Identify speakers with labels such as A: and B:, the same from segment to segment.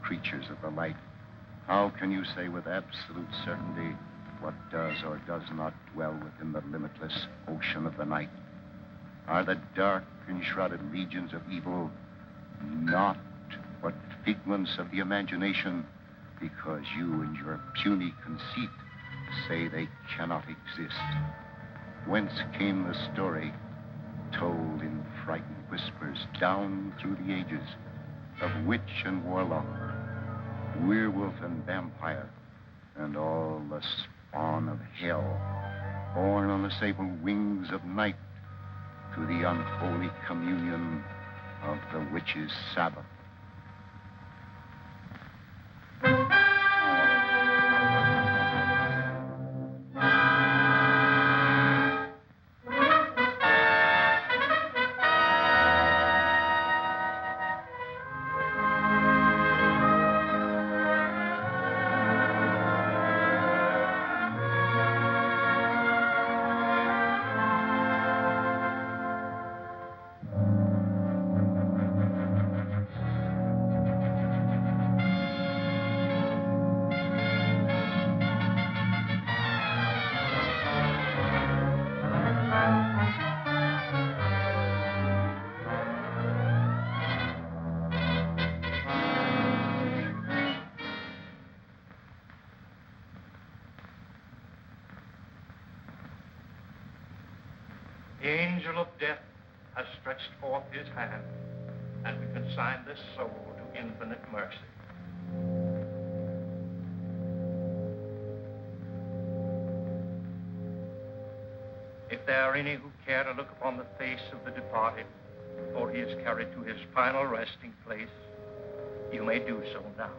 A: creatures of the light. How can you say with absolute certainty what does or does not dwell within the limitless ocean of the night? Are the dark and shrouded legions of evil not but figments of the imagination, because you in your puny conceit say they cannot exist? Whence came the story, told in frightened whispers down through the ages, of witch and warlock, werewolf and vampire, and all the spawn of hell, born on the sable wings of night to the unholy communion of the witch's Sabbath?
B: The angel of death has stretched forth his hand, and we consign this soul to infinite mercy. If there are any who care to look upon the face of the departed before he is carried to his final resting place, you may do so now.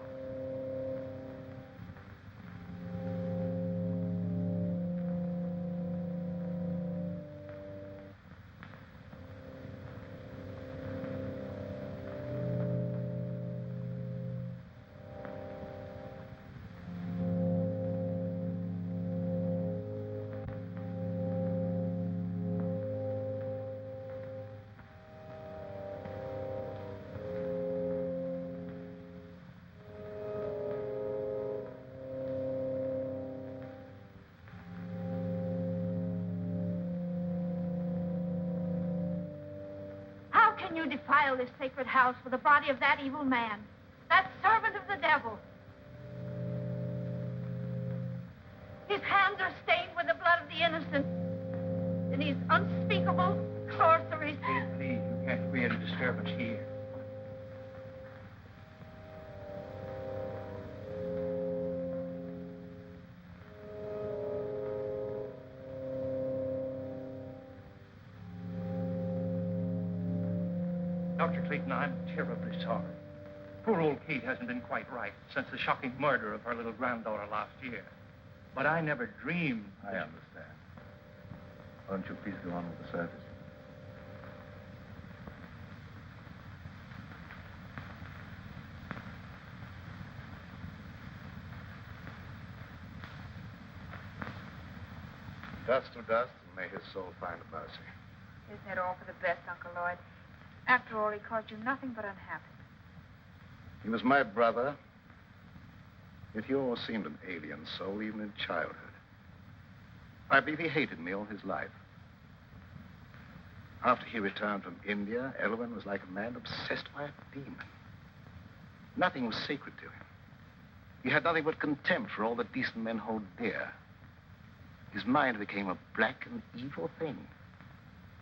C: Can you defile this sacred house with the body of that evil man, that servant of the devil? His hands are stained with the blood of the innocent, and his unspeakable sorceries.
B: Please, you can't create a disturbance here. Dr. Clayton, I'm terribly sorry. Poor old Kate hasn't been quite right since the shocking murder of her little granddaughter last year. But I never dreamed...
D: I understand. Why don't you please go on with the service? Dust to dust, and may his soul find mercy.
E: Isn't it all for the best, Uncle Lloyd? After all, he caused you nothing but unhappiness.
D: He was my brother, yet he always seemed an alien soul, even in childhood. I believe he hated me all his life. After he returned from India, Elwyn was like a man obsessed by a demon. Nothing was sacred to him. He had nothing but contempt for all that decent men hold dear. His mind became a black and evil thing,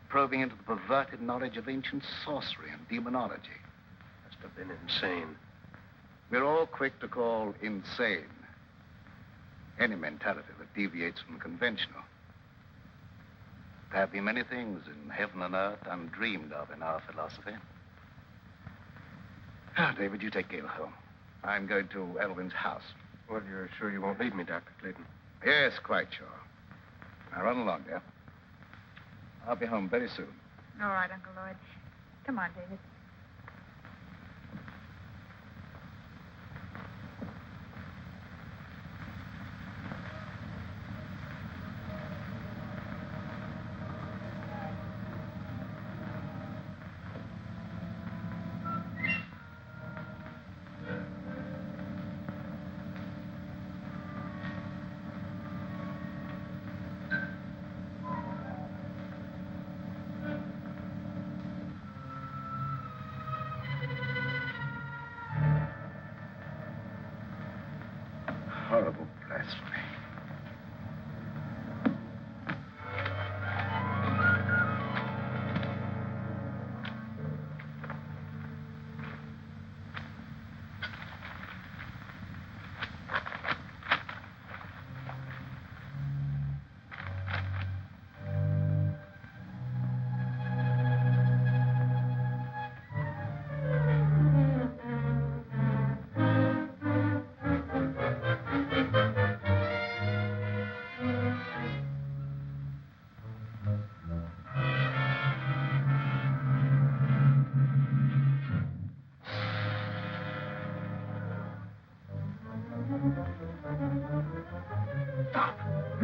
D: probing into the perverted knowledge of ancient sorcery and demonology.
F: Must have been insane.
D: We're all quick to call insane any mentality that deviates from the conventional. There have been many things in heaven and earth undreamed of in our philosophy. Ah, David, you take Gail home. I'm going to Elwyn's house.
F: Well, you're sure you won't leave me, Dr. Clayton?
D: Yes, quite sure. Now, run along, dear. I'll be home very soon.
E: All right, Uncle Lloyd. Come on, David.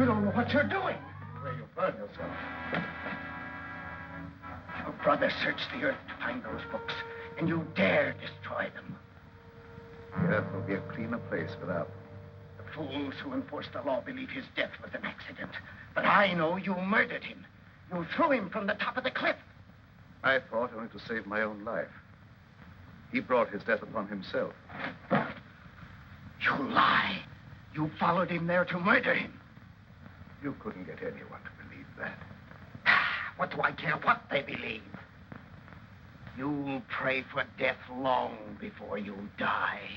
D: You don't know what you're doing. Where you burn yourself. Your brother searched the earth to find those books, and you dare destroy them. The earth will be a cleaner place without them. The fools who enforce the law believe his death was an accident. But I know you murdered him. You threw him from the top of the cliff. I fought only to save my own life. He brought his death upon himself. You lie. You followed him there to murder him. You couldn't get anyone to believe that. What do I care what they believe? You'll pray for death long before you die.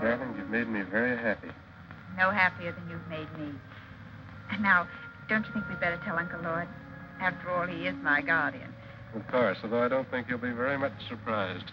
F: Darling, you've made me very happy.
E: No happier than you've made me. And now, don't you think we'd better tell Uncle Lloyd? After all, he is my guardian.
F: Of course, although I don't think you'll be very much surprised.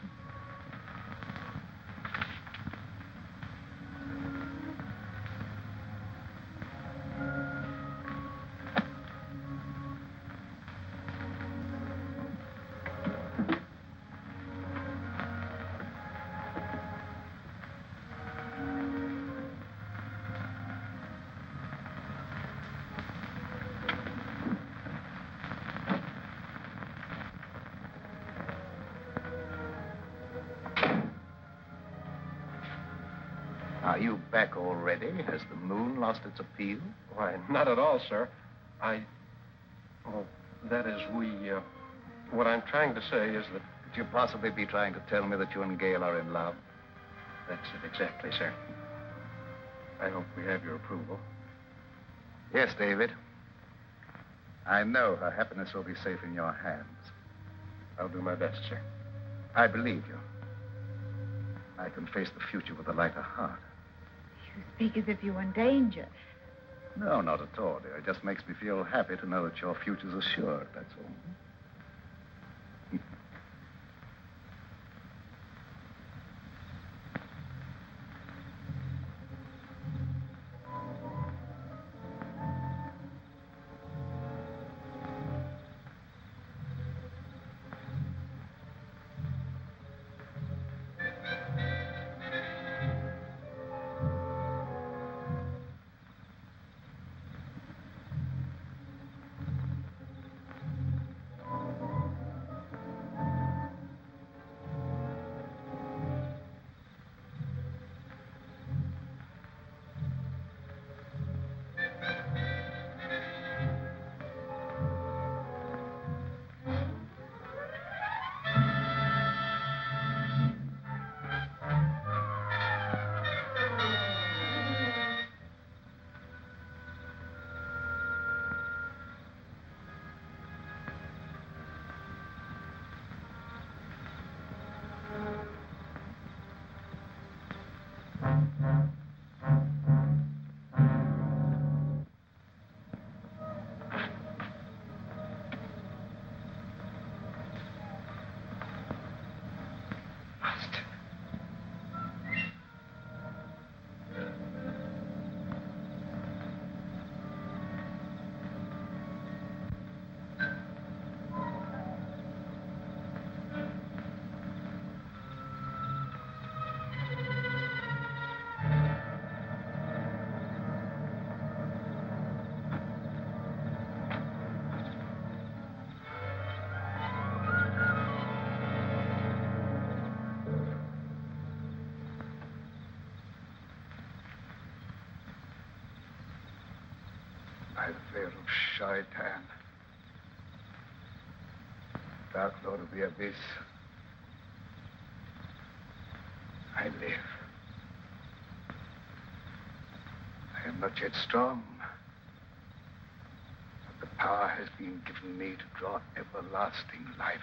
D: Are you back already? Has the moon lost its appeal?
F: Why, not at all, sir. Well, that is, what I'm trying to say is that...
D: Could you possibly be trying to tell me that you and Gail are in love?
F: That's it exactly, sir. I hope we have your approval.
D: Yes, David. I know her happiness will be safe in your hands.
F: I'll do my best, sir.
D: I believe you. I can face the future with a lighter heart.
E: You speak as if you were in danger.
D: No, not at all, dear. It just makes me feel happy to know that your future's assured, that's all. By the veil of Shaitan, Dark Lord of the Abyss, I live. I am not yet strong, but the power has been given me to draw everlasting life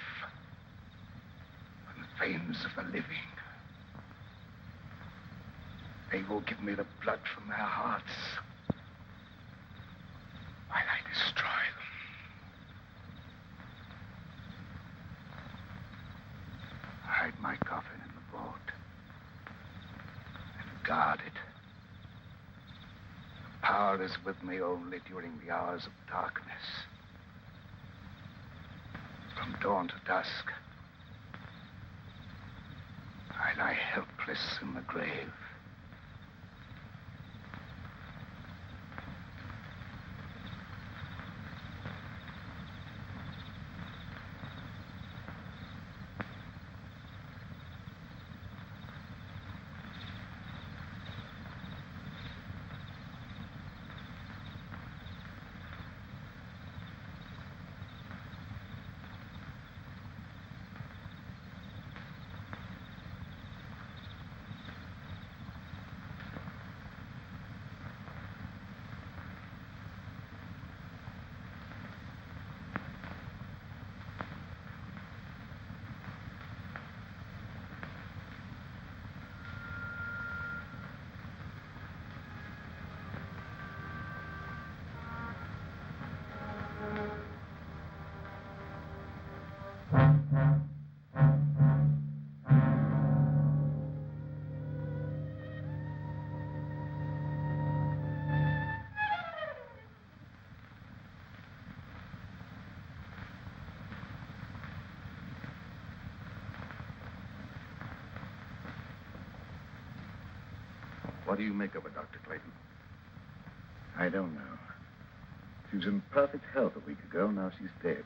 D: from the veins of the living. They will give me the blood from their hearts while I destroy them. Hide my coffin in the vault and guard it. The power is with me only during the hours of darkness. From dawn to dusk, I lie helpless in the grave.
A: What do you make of her, Dr. Clayton?
D: I don't know. She was in perfect health a week ago. Now she's dead.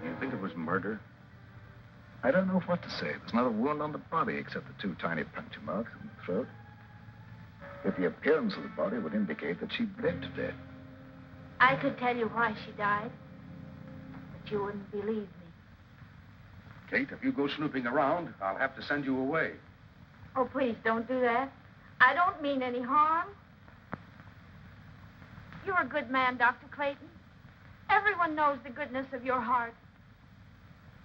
A: Do you think it was murder?
D: I don't know what to say. There's not a wound on the body except the two tiny puncture marks in the throat. Yet the appearance of the body would indicate that she bled to death.
C: I could tell you why she died, but you wouldn't believe me.
A: Kate, if you go snooping around, I'll have to send you away.
C: Oh, please don't do that. I don't mean any harm. You're a good man, Dr. Clayton. Everyone knows the goodness of your heart.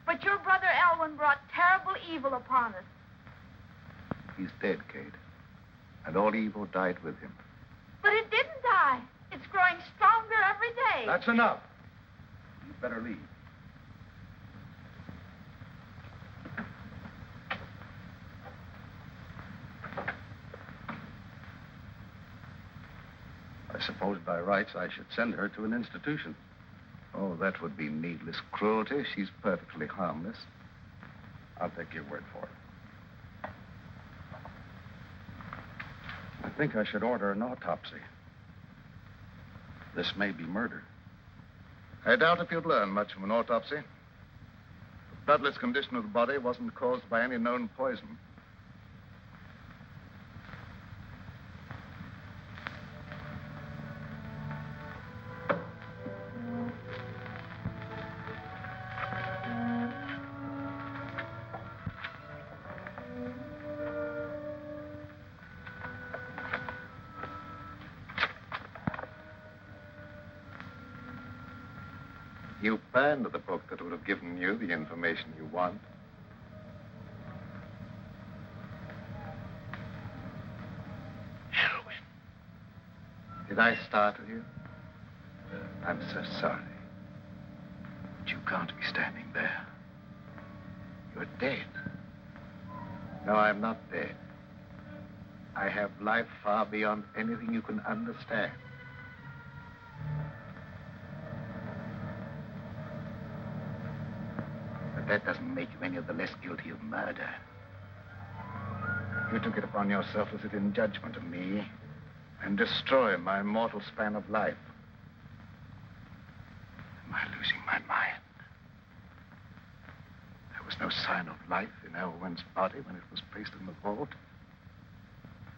C: But your brother Elwyn brought terrible evil upon us.
D: He's dead, Kate. And all evil died with him.
C: But it didn't die. It's growing stronger every day.
A: That's enough. You'd better leave. I suppose by rights I should send her to an institution.
D: Oh, that would be needless cruelty. She's perfectly harmless.
A: I'll take your word for it. I think I should order an autopsy. This may be murder.
D: I doubt if you'd learn much from an autopsy. The bloodless condition of the body wasn't caused by any known poison. You banned the book that would have given you the information you want. Elwyn. Did I startle you? I'm so sorry. But you can't be standing there. You're dead. No, I'm not dead. I have life far beyond anything you can understand. That doesn't make you any of the less guilty of murder. You took it upon yourself to sit in judgment of me and destroy my mortal span of life. Am I losing my mind? There was no sign of life in Elwyn's body when it was placed in the vault.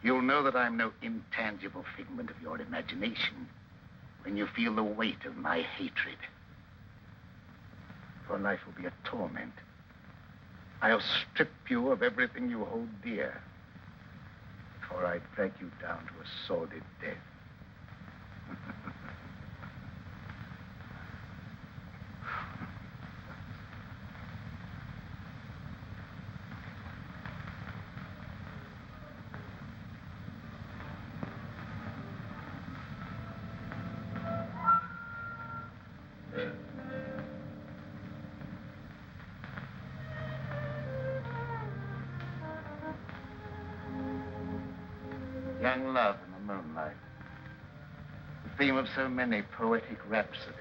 D: You'll know that I'm no intangible figment of your imagination when you feel the weight of my hatred. Your life will be a torment. I'll strip you of everything you hold dear. before I drag you down to a sordid death. Young love in the moonlight. The theme of so many poetic rhapsodies.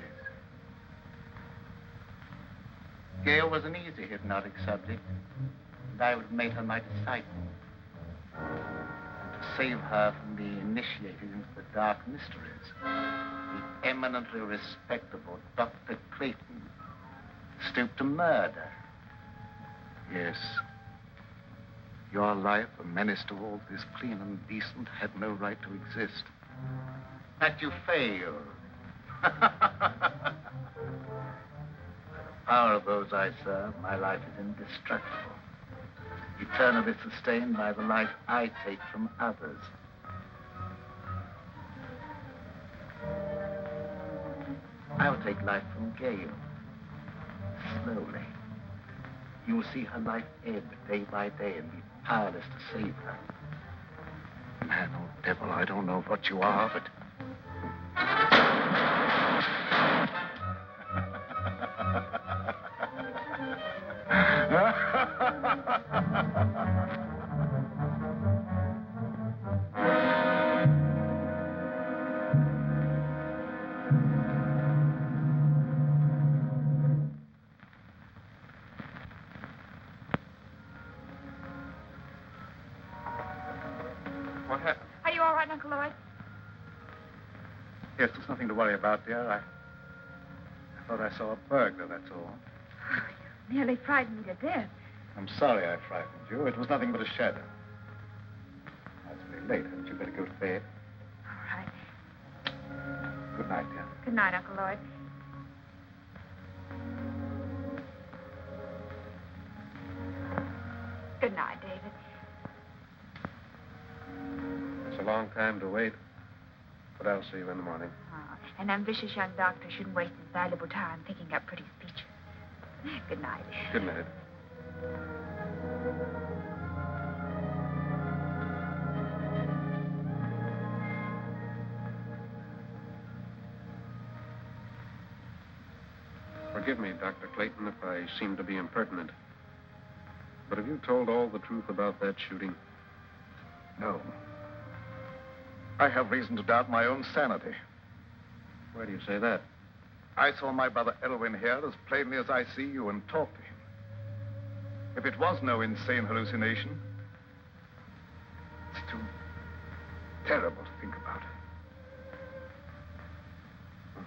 D: Gail was an easy hypnotic subject, and I would have made her my disciple. And to save her from being initiated into the dark mysteries, the eminently respectable Dr. Clayton stooped to murder. Yes. Your life, a menace to all that is clean and decent, had no right to exist. That you failed. By the power of those I serve, my life is indestructible. Eternally sustained by the life I take from others. I will take life from Gail. Slowly. You will see her life ebb day by day and be powerless to save her. Man, old devil, I don't know what you are, but...
F: What happened?
C: Are you all right, Uncle Lloyd?
D: Yes, there's nothing to worry about, dear. I thought I saw a burglar, that's all.
C: You nearly frightened me to death.
D: I'm sorry I frightened you. It was nothing but a shadow. It's very late. Hadn't you better go to bed?
C: All right.
D: Good night, dear.
C: Good night, Uncle Lloyd. Good night, David.
F: It's a long time to wait, but I'll see you in the morning.
E: Oh, an ambitious young doctor shouldn't waste his valuable time thinking up pretty speeches. Good night.
F: Good night. Forgive me, Dr. Clayton, if I seem to be impertinent. But have you told all the truth about that shooting?
D: No. I have reason to doubt my own sanity.
F: Why do you say that?
D: I saw my brother Elwyn here as plainly as I see you and talked to him. If it was no insane hallucination, it's too terrible to think about.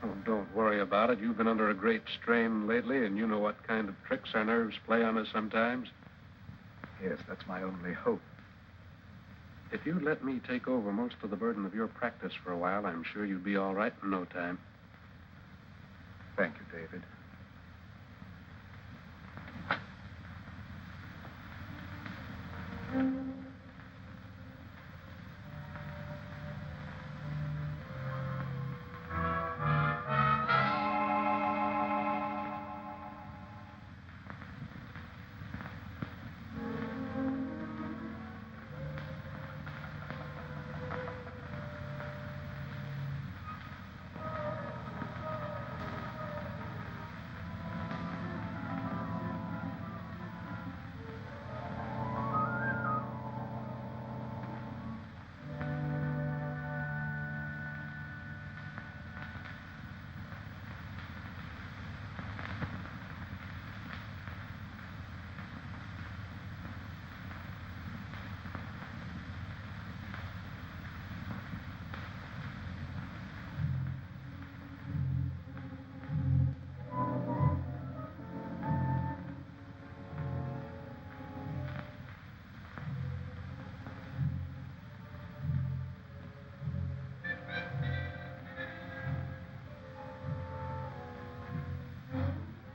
F: Oh, don't worry about it. You've been under a great strain lately, and you know what kind of tricks our nerves play on us sometimes.
D: Yes, that's my only hope.
F: If you'd let me take over most of the burden of your practice for a while, I'm sure you'd be all right in no time.
D: Thank you, David.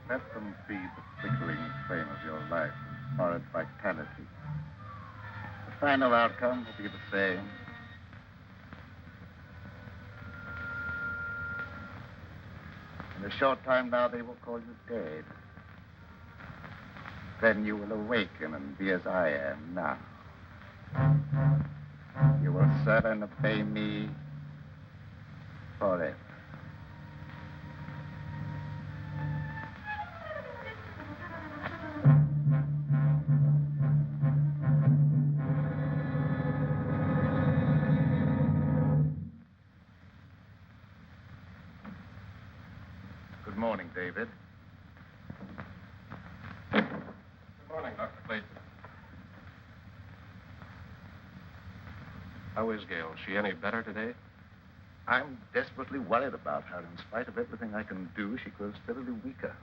D: Let them feed the flickering flame of your life with horrid vitality. The final outcome will be the same. In a short time now, they will call you dead. Then you will awaken and be as I am now. You will serve and obey me forever. Good morning, David.
F: Good morning, Dr. Clayton. How is Gail? Is she any better today?
D: I'm desperately worried about her. In spite of everything I can do, she grows steadily weaker.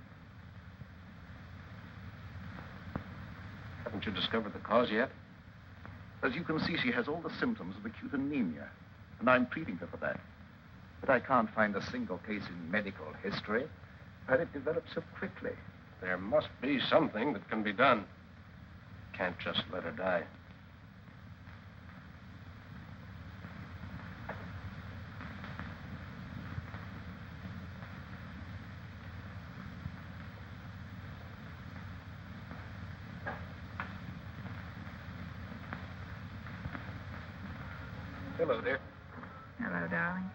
F: Haven't you discovered the cause yet?
D: As you can see, she has all the symptoms of acute anemia, and I'm treating her for that. But I can't find a single case in medical history where it developed so quickly.
F: There must be something that can be done. Can't just let her die. Hello, dear.
E: Hello, darling.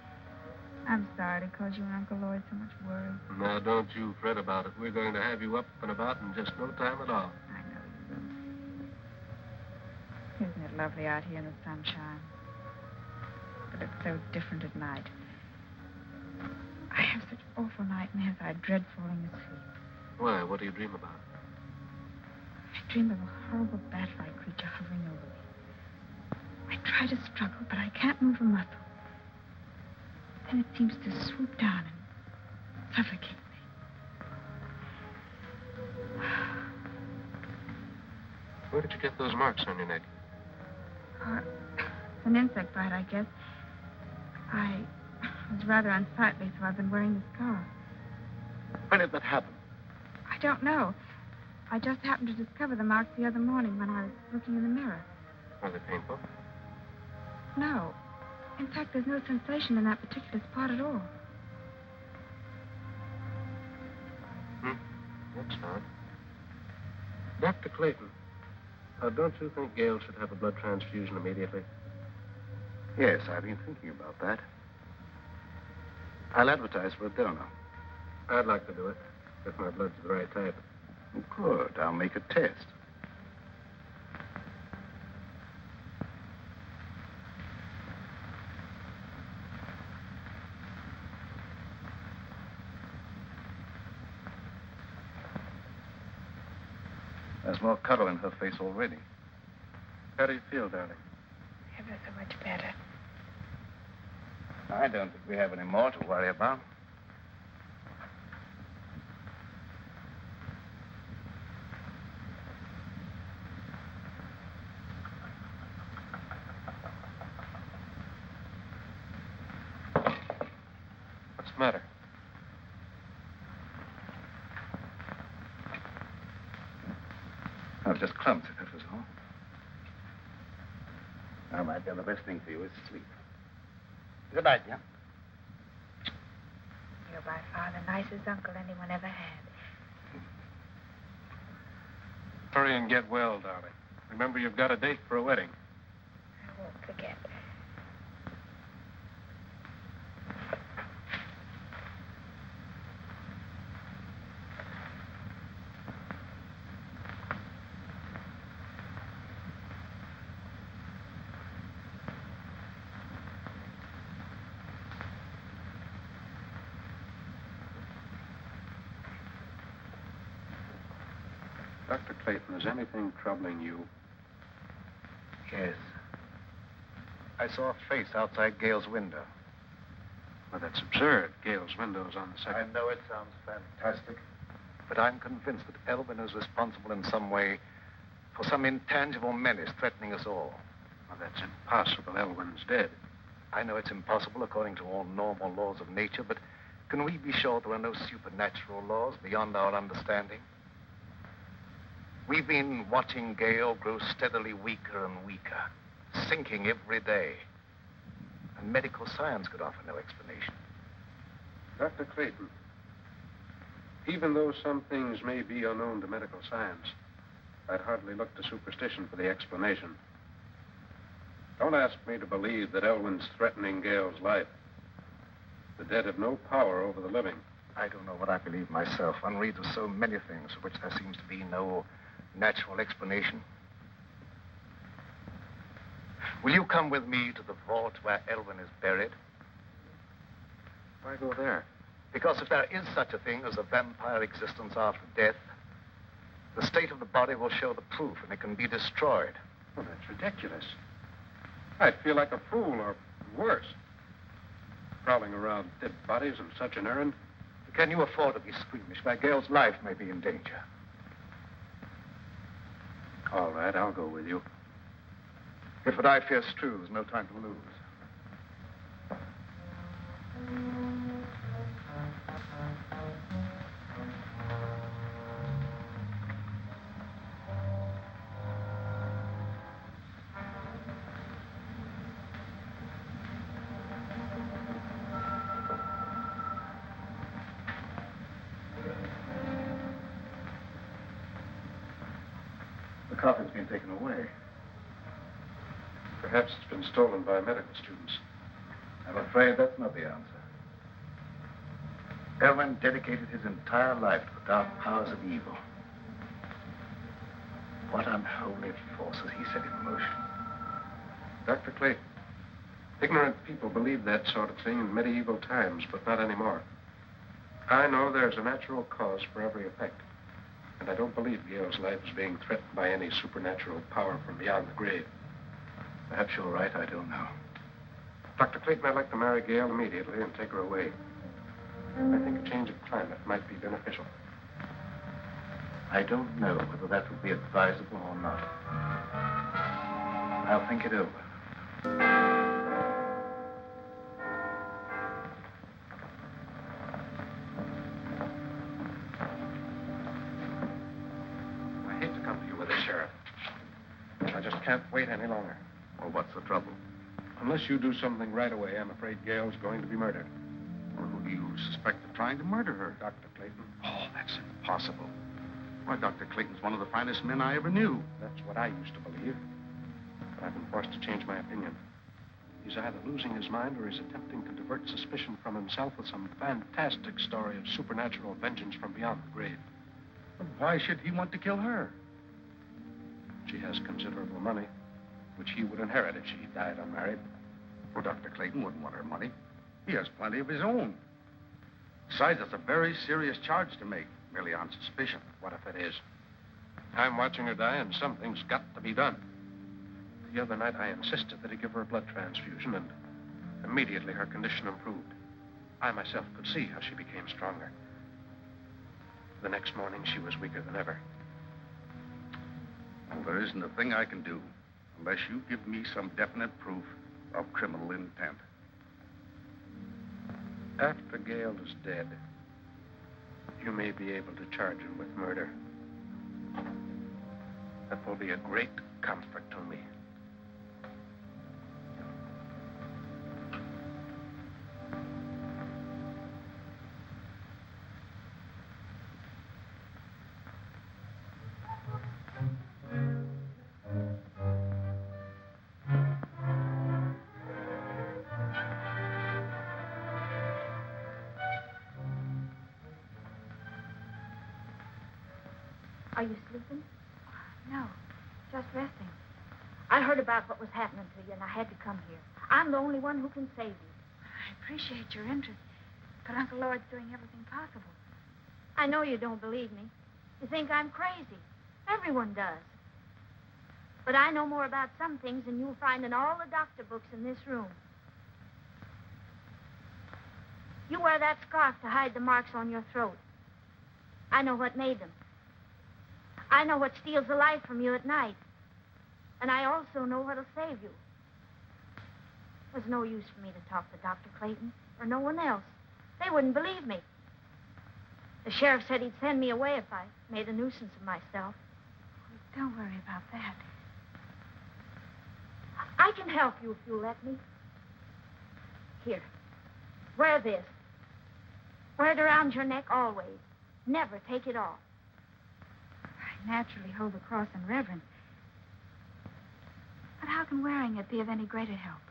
E: I'm sorry to cause you and Uncle Lloyd so much worry.
F: Now, don't you fret about it. We're going to have you up and about in just no time at all.
E: I know you will. Isn't it lovely out here in the sunshine? But it's so different at night. I have such awful nightmares. I dread falling asleep.
F: Why? What do you dream about?
E: I dream of a horrible bat-like creature hovering over me. I try to struggle, but I can't move a muscle. Then it seems to swoop down and suffocate me.
F: Where did you get those marks on your neck?
E: It's an insect bite, I guess. I was rather unsightly, so I've been wearing the scarf.
D: When did that happen?
E: I don't know. I just happened to discover the marks the other morning when I was looking in the mirror.
F: Are they painful?
E: No. In fact, there's no sensation in that particular spot at all.
F: That's odd. Dr. Clayton, don't you think Gail should have a blood transfusion immediately?
D: Yes, I've been thinking about that. I'll advertise for a donor.
F: I'd like to do it, if my blood's the right type.
D: Good. I'll make a test. There's more color in her face already.
F: How do you feel, darling?
E: Ever so much better.
D: I don't think we have any more to worry about.
F: What's the matter?
D: I was just clumsy, that was all. Now, my dear, the best thing for you is sleep. Good night, dear.
E: You're by far the nicest uncle anyone ever had.
F: Hurry and get well, darling. Remember, you've got a date for a wedding.
E: I won't forget.
F: Dr. Clayton, is anything troubling you?
D: Yes. I saw a face outside Gail's window.
F: Well, that's absurd. Gail's window's on the
D: I
F: second.
D: know it sounds fantastic, but I'm convinced that Elvin is responsible in some way for some intangible menace threatening us all.
F: Well, that's impossible. Elwyn's dead.
D: I know it's impossible according to all normal laws of nature, but can we be sure there are no supernatural laws beyond our understanding? We've been watching Gale grow steadily weaker and weaker, sinking every day. And medical science could offer no explanation.
F: Dr. Clayton, even though some things may be unknown to medical science, I'd hardly look to superstition for the explanation. Don't ask me to believe that Elwyn's threatening Gale's life. The dead have no power over the living.
D: I don't know what I believe myself. One reads of so many things for which there seems to be no natural explanation. Will you come with me to the vault where Elwyn is buried?
F: Why go there?
D: Because if there is such a thing as a vampire existence after death, the state of the body will show the proof and it can be destroyed.
F: Well, that's ridiculous. I'd feel like a fool, or worse. Prowling around dead bodies on such an errand.
D: Can you afford to be squeamish where Gale's life may be in danger?
F: All right, I'll go with you.
D: If what I fear's true, there's no time to lose. The coffin's been taken away.
F: Perhaps it's been stolen by medical students.
D: I'm afraid that's not the answer. Elwyn dedicated his entire life to the dark powers of evil. What unholy forces he set in motion.
F: Dr. Clayton, ignorant people believed that sort of thing in medieval times, but not anymore. I know there's a natural cause for every effect. And I don't believe Gale's life is being threatened by any supernatural power from beyond the grave.
D: Perhaps you're right, I don't know.
F: Dr. Clayton, I'd like to marry Gale immediately and take her away. I think a change of climate might be beneficial.
D: I don't know whether that would be advisable or not. I'll think it over.
F: I hate to come to you with this, Sheriff. I just can't wait any longer.
A: Well, what's the trouble?
F: Unless you do something right away, I'm afraid Gale's going to be murdered.
A: Well, who do you suspect of trying to murder her?
F: Dr. Clayton.
A: Oh, that's impossible. Why, Dr. Clayton's one of the finest men I ever knew.
F: That's what I used to believe. But I've been forced to change my opinion. He's either losing his mind or he's attempting to divert suspicion from himself with some fantastic story of supernatural vengeance from beyond the grave.
A: But why should he want to kill her?
F: She has considerable money, which he would inherit if she died unmarried.
A: Well, Dr. Clayton wouldn't want her money. He has plenty of his own. Besides, it's a very serious charge to make, merely on suspicion.
F: What if it is? I'm watching her die, and something's got to be done. The other night, I insisted that he give her a blood transfusion, and immediately her condition improved. I myself could see how she became stronger. The next morning, she was weaker than ever.
A: Well, there isn't a thing I can do unless you give me some definite proof of criminal intent.
F: After Gale is dead, you may be able to charge him with murder. That will be a great comfort to me.
C: Are you sleeping? No, just resting. I heard about what was happening to you, and I had to come here. I'm the only one who can save you.
E: I appreciate your interest, but Uncle Lord's doing everything possible.
C: I know you don't believe me. You think I'm crazy. Everyone does. But I know more about some things than you'll find in all the doctor books in this room. You wear that scarf to hide the marks on your throat. I know what made them. I know what steals the life from you at night. And I also know what'll save you. There's no use for me to talk to Dr. Clayton or no one else. They wouldn't believe me. The sheriff said he'd send me away if I made a nuisance of myself.
E: Don't worry about that.
C: I can help you if you'll let me. Here. Wear this. Wear it around your neck always. Never take it off.
E: I naturally hold the cross in reverence. But how can wearing it be of any greater help?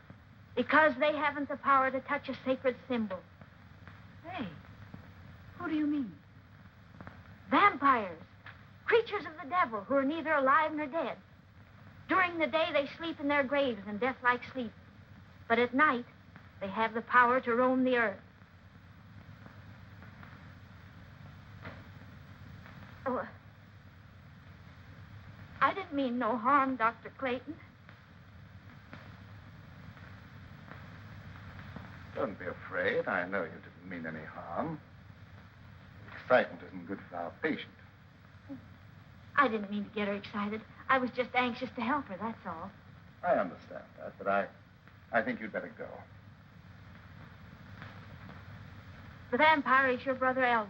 C: Because they haven't the power to touch a sacred symbol.
E: Hey, who do you mean?
C: Vampires. Creatures of the devil who are neither alive nor dead. During the day, they sleep in their graves in death-like sleep. But at night, they have the power to roam the earth. Oh, I didn't mean no harm, Dr. Clayton.
D: Don't be afraid. I know you didn't mean any harm. Excitement isn't good for our patient.
C: I didn't mean to get her excited. I was just anxious to help her, that's all.
D: I understand that, but I think you'd better go.
C: The vampire is your brother Elwyn.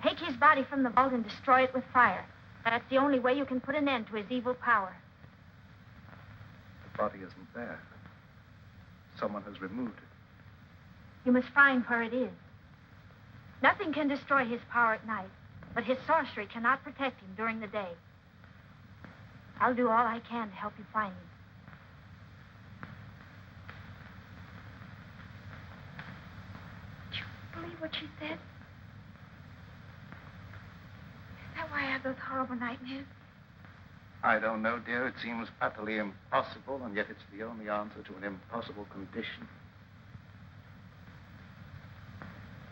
C: Take his body from the vault and destroy it with fire. That's the only way you can put an end to his evil power.
D: The body isn't there. Someone has removed it.
C: You must find where it is. Nothing can destroy his power at night, but his sorcery cannot protect him during the day. I'll do all I can to help you find him.
E: Do you believe what she said? Is that why I have those horrible nightmares?
D: I don't know, dear. It seems utterly impossible, and yet it's the only answer to an impossible condition.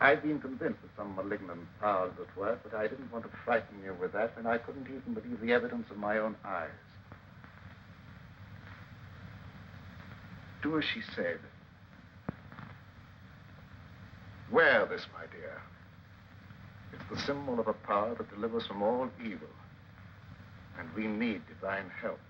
D: I've been convinced that some malignant power's at work, but I didn't want to frighten you with that, and I couldn't even believe the evidence of my own eyes. Do as she said. Wear this, my dear. It's the symbol of a power that delivers from all evil. And we need divine help.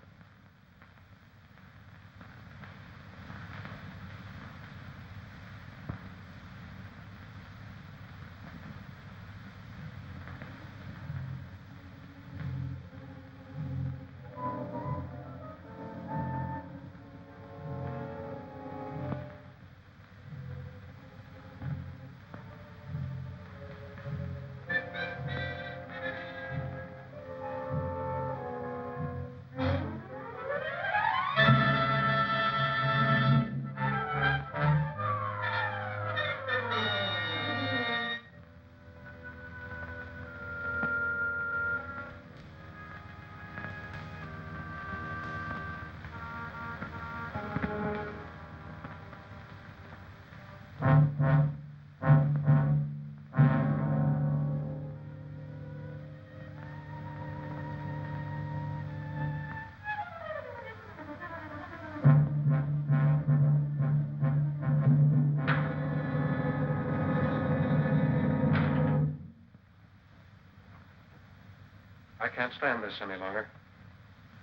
F: I can't stand this any longer.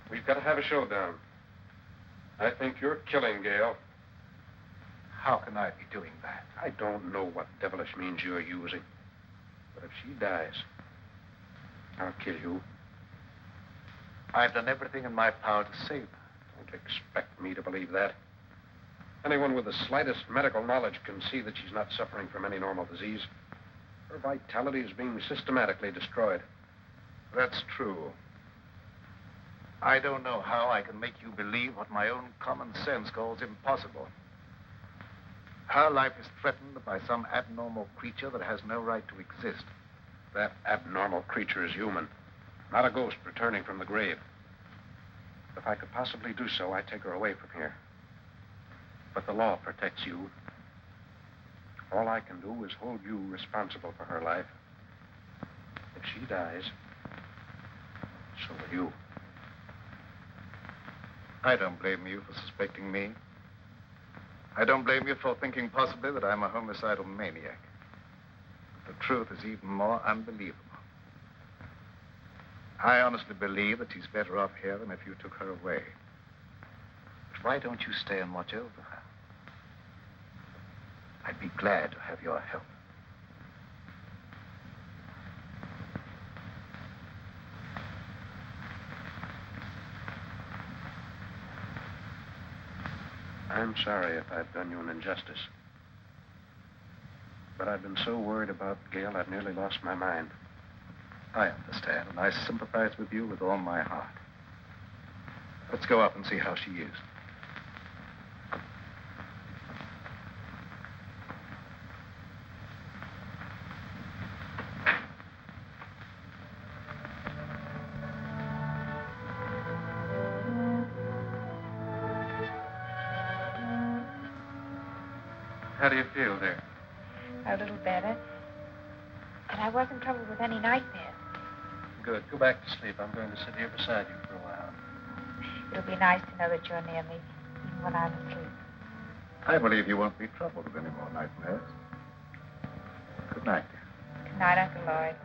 F: We've got to have a showdown. I think you're killing Gail.
D: How can I be doing that?
F: I don't know what devilish means you're using. But if she dies, I'll kill you.
D: I've done everything in my power to save her.
F: Don't expect me to believe that. Anyone with the slightest medical knowledge can see that she's not suffering from any normal disease. Her vitality is being systematically destroyed.
D: That's true. I don't know how I can make you believe what my own common sense calls impossible. Her life is threatened by some abnormal creature that has no right to exist.
F: That abnormal creature is human, not a ghost returning from the grave. If I could possibly do so, I'd take her away from here. But the law protects you. All I can do is hold you responsible for her life. If she dies, so will you.
D: I don't blame you for suspecting me. I don't blame you for thinking possibly that I'm a homicidal maniac. But the truth is even more unbelievable. I honestly believe that she's better off here than if you took her away. But why don't you stay and watch over her? I'd be glad to have your help.
F: I'm sorry if I've done you an injustice. But I've been so worried about Gail, I've nearly lost my mind.
D: I understand, and I sympathize with you with all my heart. Let's go up and see how she is.
F: How do you feel, dear?
E: A little better. But I wasn't troubled with any nightmares.
F: Good. Go back to sleep. I'm going to sit here beside you for a while.
E: It'll be nice to know that you're near me, even when I'm asleep.
D: I believe you won't be troubled with any more nightmares. Good night.
E: Good night, Uncle Lloyd.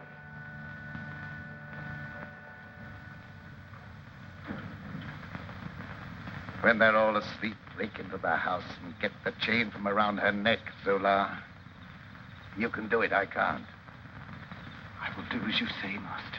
D: When they're all asleep, break into the house and get the chain from around her neck, Zola. You can do it, I can't. I will do as you say, Master.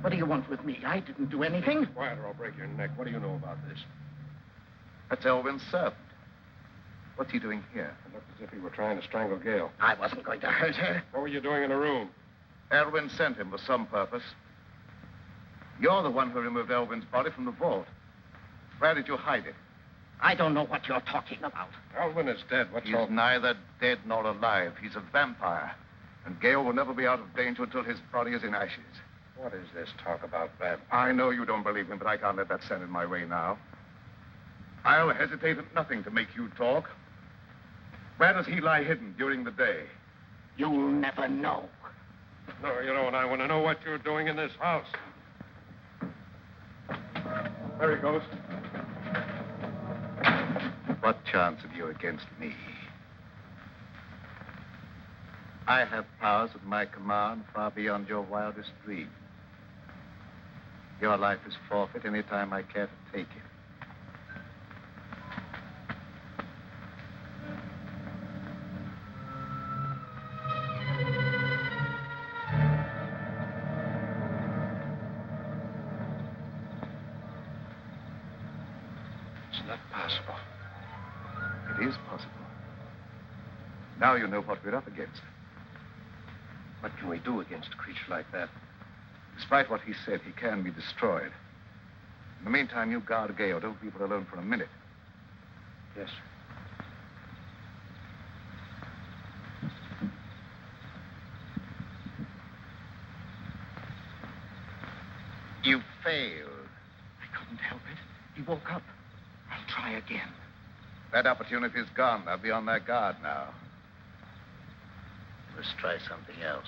G: What do you want with me? I didn't do anything.
F: Quiet or I'll break your neck. What do you know about this?
D: That's Elvin's servant. What's he doing here?
F: It looked as if he were trying to strangle Gail.
G: I wasn't going to hurt her.
F: What were you doing in the room?
D: Elvin sent him for some purpose. You're the one who removed Elvin's body from the vault. Where did you hide it?
G: I don't know what you're talking about.
F: Elvin is dead. What's all...
D: He's neither dead nor alive. He's a vampire. And Gail will never be out of danger until his body is in ashes.
F: What is this talk about vampires?
D: I know you don't believe him, but I can't let that stand in my way now. I'll hesitate at nothing to make you talk. Where does he lie hidden during the day?
G: You'll never know.
F: No, you don't. I want to know what you're doing in this house. There he goes.
D: What chance have you against me? I have powers at my command far beyond your wildest dreams. Your life is forfeit any time I care to take it.
F: It's not possible.
D: It is possible. Now you know what we're up against.
F: What can we do against a creature like that?
D: Despite what he said, he can be destroyed. In the meantime, you guard Gail. Don't leave her alone for a minute.
F: Yes.
D: You failed.
G: I couldn't help it. He woke up. I'll try again.
D: That opportunity's gone. I'll be on their guard now. Let's try something else.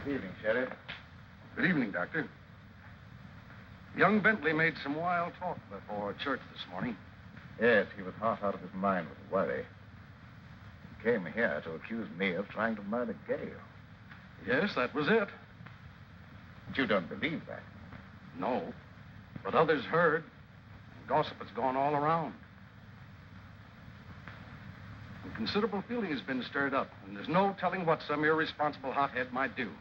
A: Good evening, Sheriff.
F: Good evening, Doctor. Young Bentley made some wild talk before church this morning.
A: Yes, he was half out of his mind with worry. He came here to accuse me of trying to murder Gale.
F: Yes, that was it.
A: But you don't believe that.
F: No, but others heard, and gossip has gone all around. And considerable feeling has been stirred up, and there's no telling what some irresponsible hothead might do.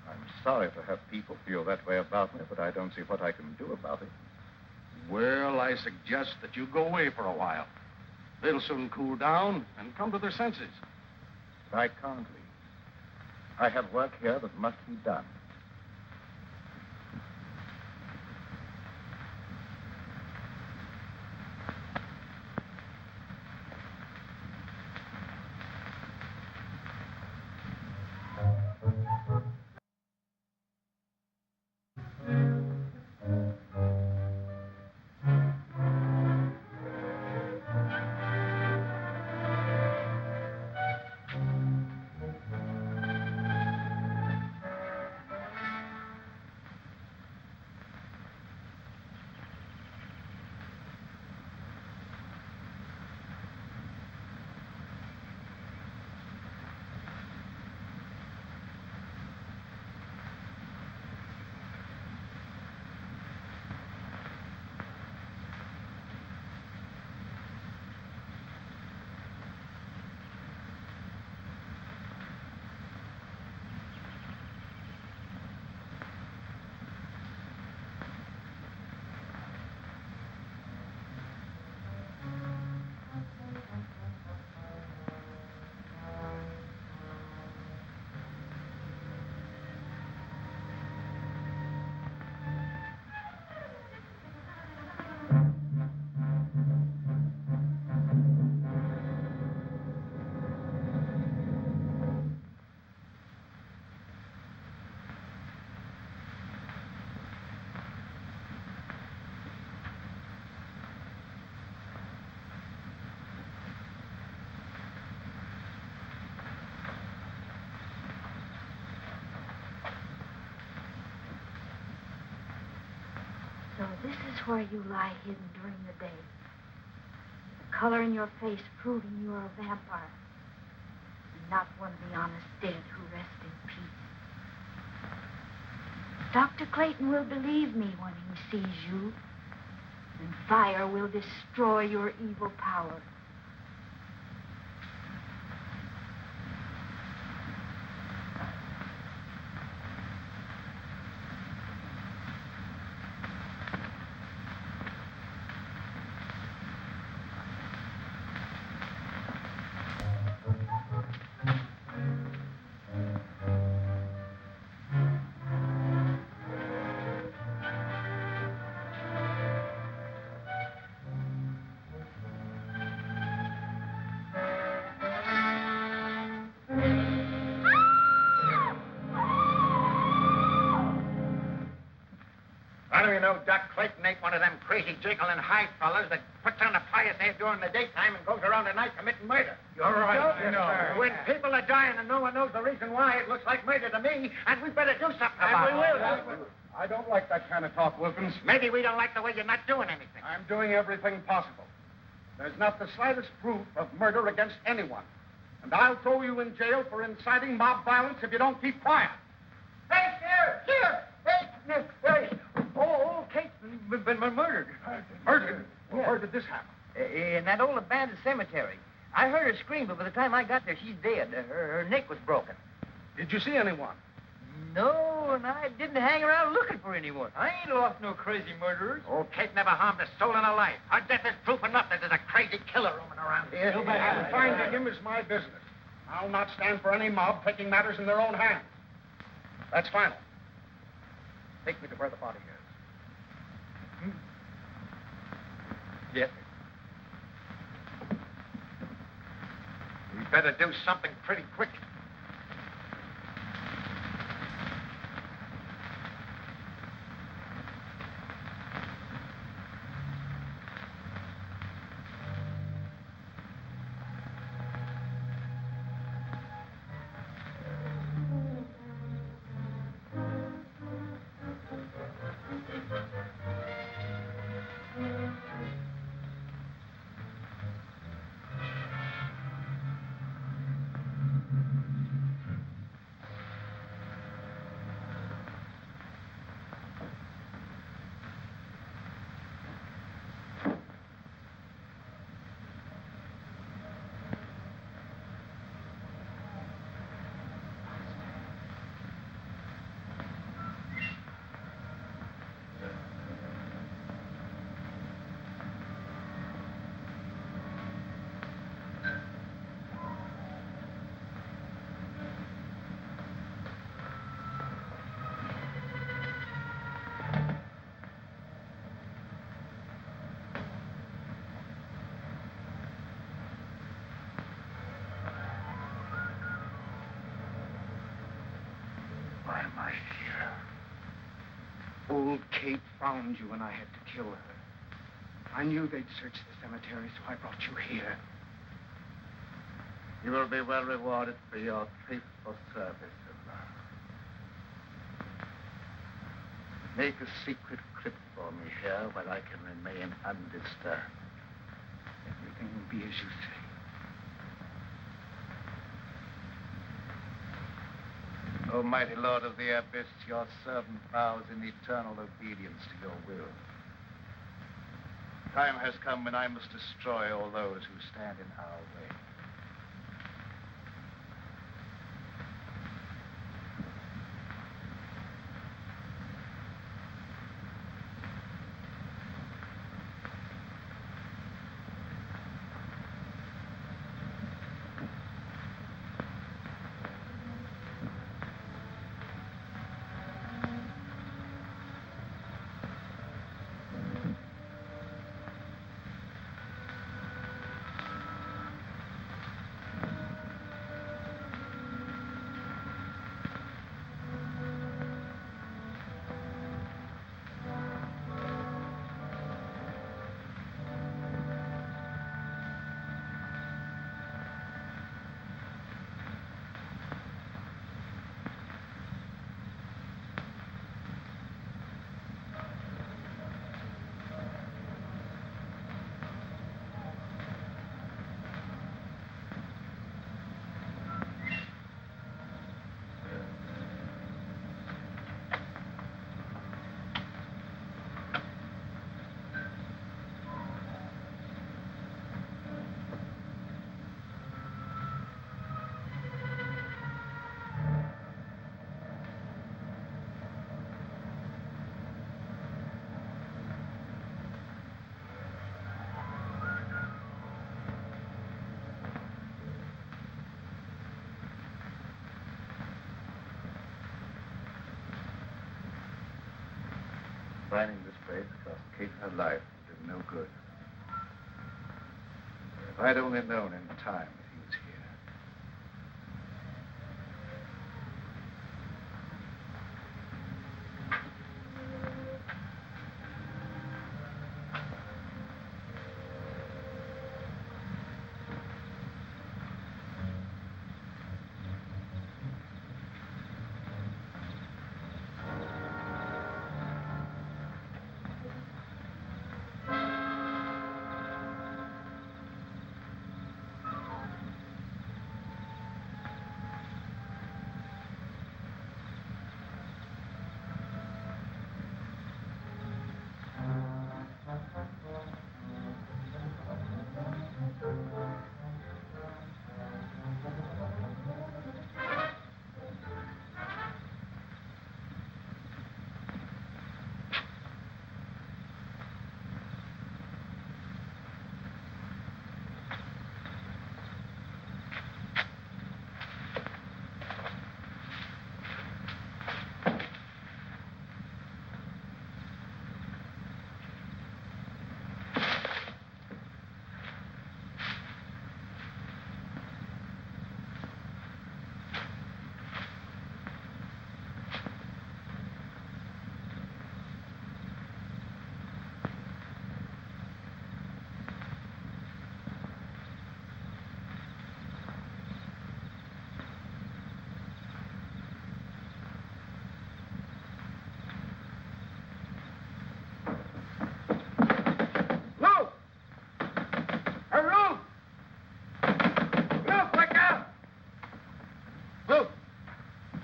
A: I'm sorry to have people feel that way about me, but I don't see what I can do about it.
F: Well, I suggest that you go away for a while. They'll soon cool down and come to their senses.
A: But I can't leave. I have work here that must be done.
C: So this is where you lie hidden during the day. The color in your face proving you are a vampire. And not one of the honest dead who rest in peace. Dr. Clayton will believe me when he sees you. And fire will destroy your evil power.
G: How do you know Doc Clayton ain't one of them crazy jiggling high fellas that puts on a pious air during the daytime and goes around at night committing murder?
B: You're right.
G: Yes, sir. When people are dying and no one knows the reason why, it looks like murder to me, and we better do something about it.
F: I don't like that kind of talk, Wilkins.
G: Maybe we don't like the way you're not doing anything.
F: I'm doing everything possible. There's not the slightest proof of murder against anyone. And I'll throw you in jail for inciting mob violence if you don't keep quiet.
G: Hey, Sheriff! Hey! Oh, Kate's been murdered.
F: Murdered? Well, where did this happen?
H: In that old abandoned cemetery. I heard her scream, but by the time I got there, she's dead. Her neck was broken.
F: Did you see anyone?
H: No, and I didn't hang around looking for anyone. I ain't lost no crazy murderers.
G: Old Kate never harmed a soul in her life. Her death is proof enough that there's a crazy killer roaming around here.
I: And finding him is my business. I'll not stand for any mob taking matters in their own hands. That's final. Take me to where the body is.
H: Yes,
G: We better do something pretty quick.
D: Why am I here? Old Kate found you and I had to kill her. I knew they'd search the cemetery, so I brought you here.
G: You will be well rewarded for your faithful service, Simba. Make a secret crypt for me here where I can remain undisturbed.
D: Everything will be as you say.
G: O mighty Lord of the Abyss, your servant vows in eternal obedience to your will. Time has come when I must destroy all those who stand in our way. Finding this place cost Kate her life and did no good. If I'd only known in time that he was here.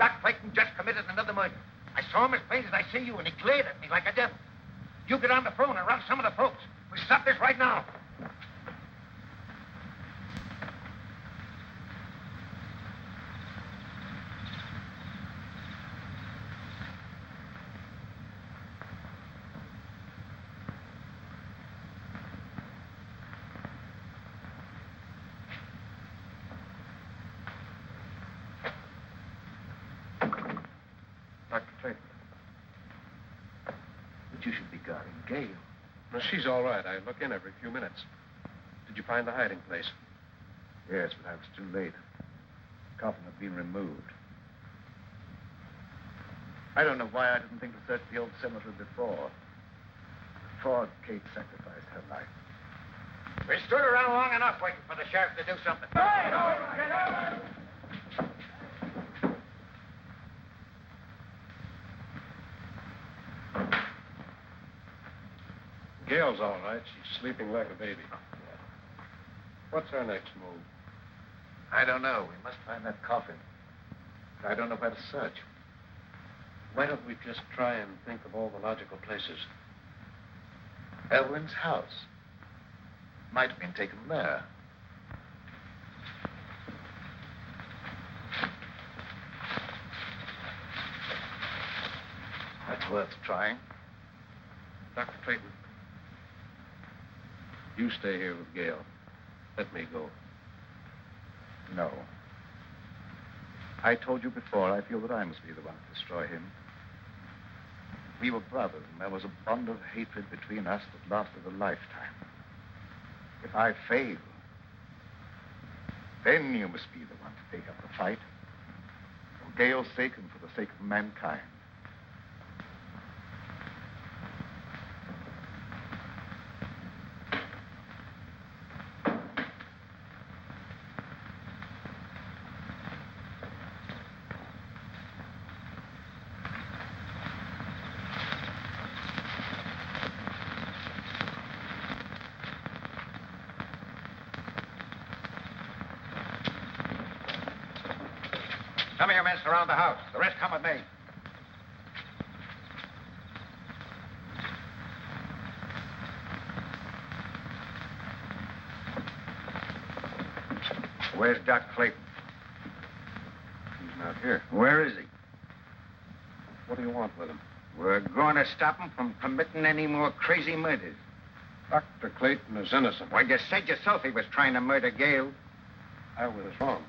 G: Doc Clayton just committed another murder. I saw him as plain as I see you, and he glared at me like a devil. You get on the phone and run some of the folks. We stop this right now.
D: Dr. Clayton. But you should be guarding Gail.
F: Well, she's all right. I look in every few minutes. Did you find the hiding place?
D: Yes, but I was too late. The coffin had been removed. I don't know why I didn't think to search the old cemetery before. Before Kate sacrificed her life.
G: We stood around long enough waiting for the sheriff to do something.
F: Gail's all right. She's sleeping like a baby. What's our next move?
D: I don't know. We must find that coffin. I don't know where to search.
F: Why don't we just try and think of all the logical places?
D: Elwyn's house. Might have been taken there. That's worth trying.
F: Dr. Clayton, you stay here with Gail. Let me go.
D: No. I told you before, I feel that I must be the one to destroy him. We were brothers, and there was a bond of hatred between us that lasted a lifetime. If I fail, then you must be the one to take up the fight. For Gail's sake and for the sake of mankind.
G: Some of your men surround the house. The rest come with me. Where's Doc Clayton?
F: He's not here.
G: Where is he?
F: What do you want with him?
G: We're going to stop him from committing any more crazy murders.
F: Dr. Clayton is innocent.
G: Well, you said yourself he was trying to murder Gail.
F: I was wrong.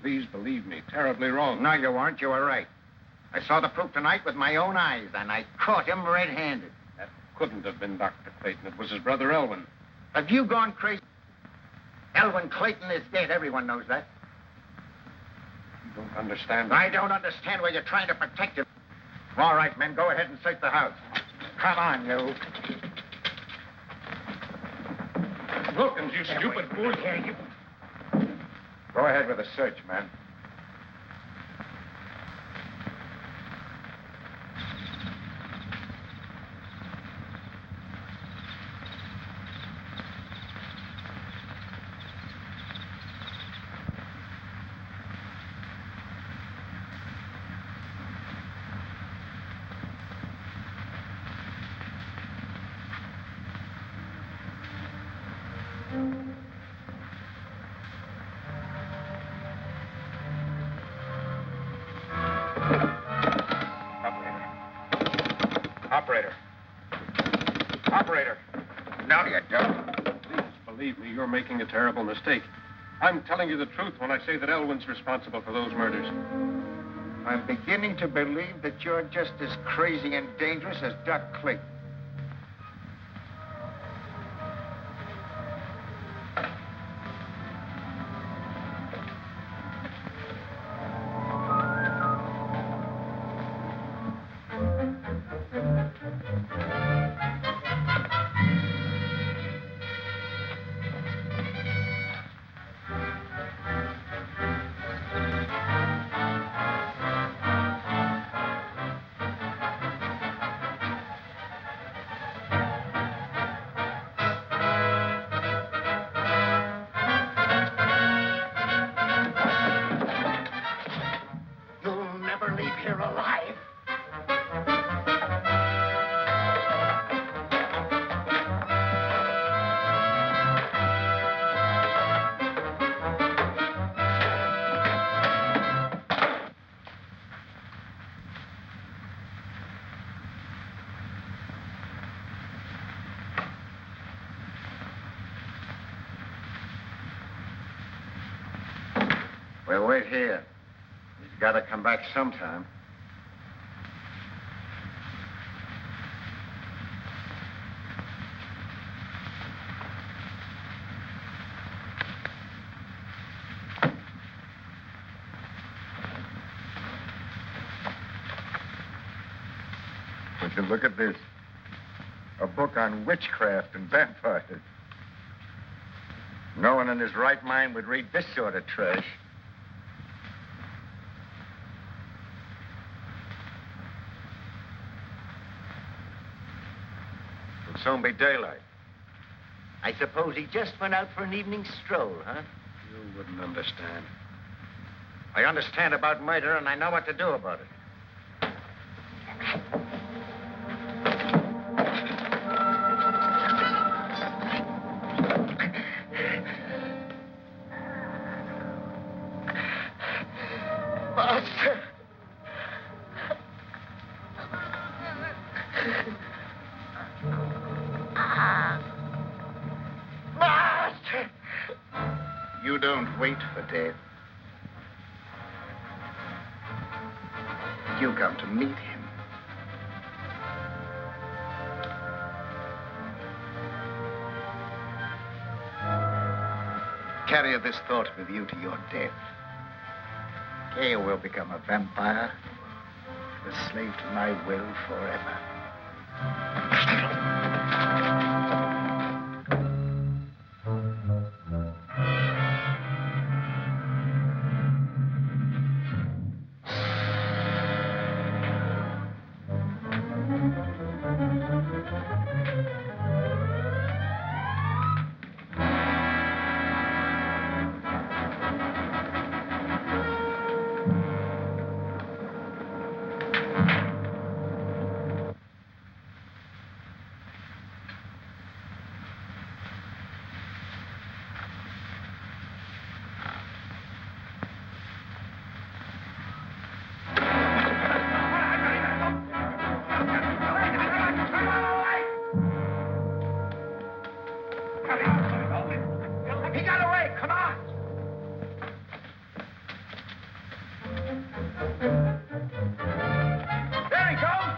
F: Please believe me, terribly wrong.
G: No, you weren't. You were right. I saw the proof tonight with my own eyes, and I caught him red-handed.
F: That couldn't have been Dr. Clayton. It was his brother Elwyn.
G: Have you gone crazy? Elwyn Clayton is dead. Everyone knows that.
F: You don't understand.
G: I don't understand why you're trying to protect him. All right, men, go ahead and search the house. Come on, you.
F: Wilkins, you stupid fool.
G: Here, you. Go ahead with the search, man. Operator. No, you don't.
F: Please believe me, you're making a terrible mistake. I'm telling you the truth when I say that Elwyn's responsible for those murders.
G: I'm beginning to believe that you're just as crazy and dangerous as Doc Clayton. leave here alive.
A: We'll wait here. He's got to come back sometime. Would you look at this? A book on witchcraft and vampires. No one in his right mind would read this sort of trash. It'll soon be daylight.
G: I suppose he just went out for an evening stroll, huh?
F: You wouldn't understand.
A: I understand about murder, and I know what to do about it.
G: Master. Master.
D: You don't wait for death. You come to meet him. Carry this thought with you to your death. Kay will become a vampire, a slave to my will forever.
G: He got away. Come on. There he goes.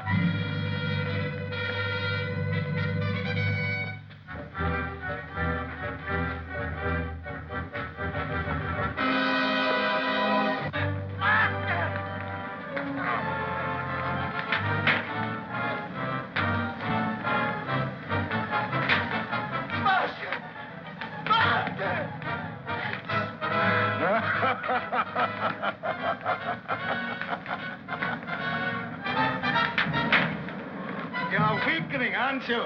A: You're weakening, aren't you?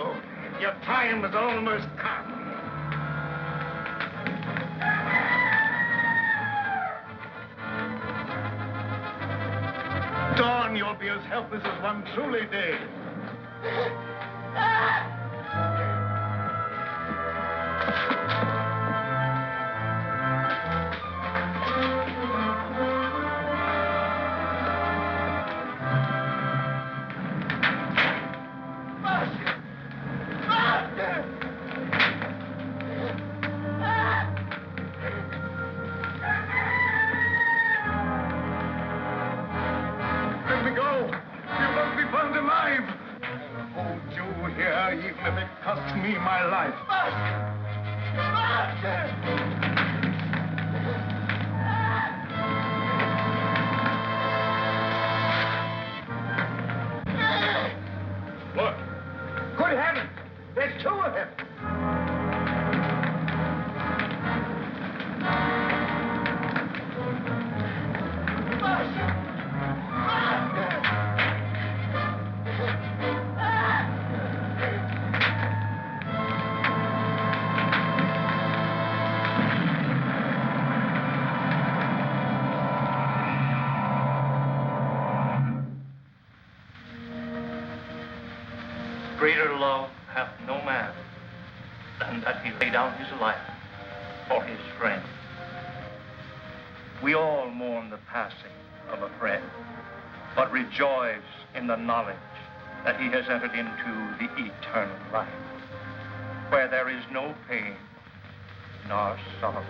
A: Your time has almost come. Dawn, you'll be as helpless as one truly dead. Let me go. You must be burned alive. I'll hold you here, even if it costs me my life. Look.
G: Good heavens. There's two of them.
B: Greater love hath no man than that he lay down his life for his friend. We all mourn the passing of a friend, but rejoice in the knowledge that he has entered into the eternal life, where there is no pain nor sorrow.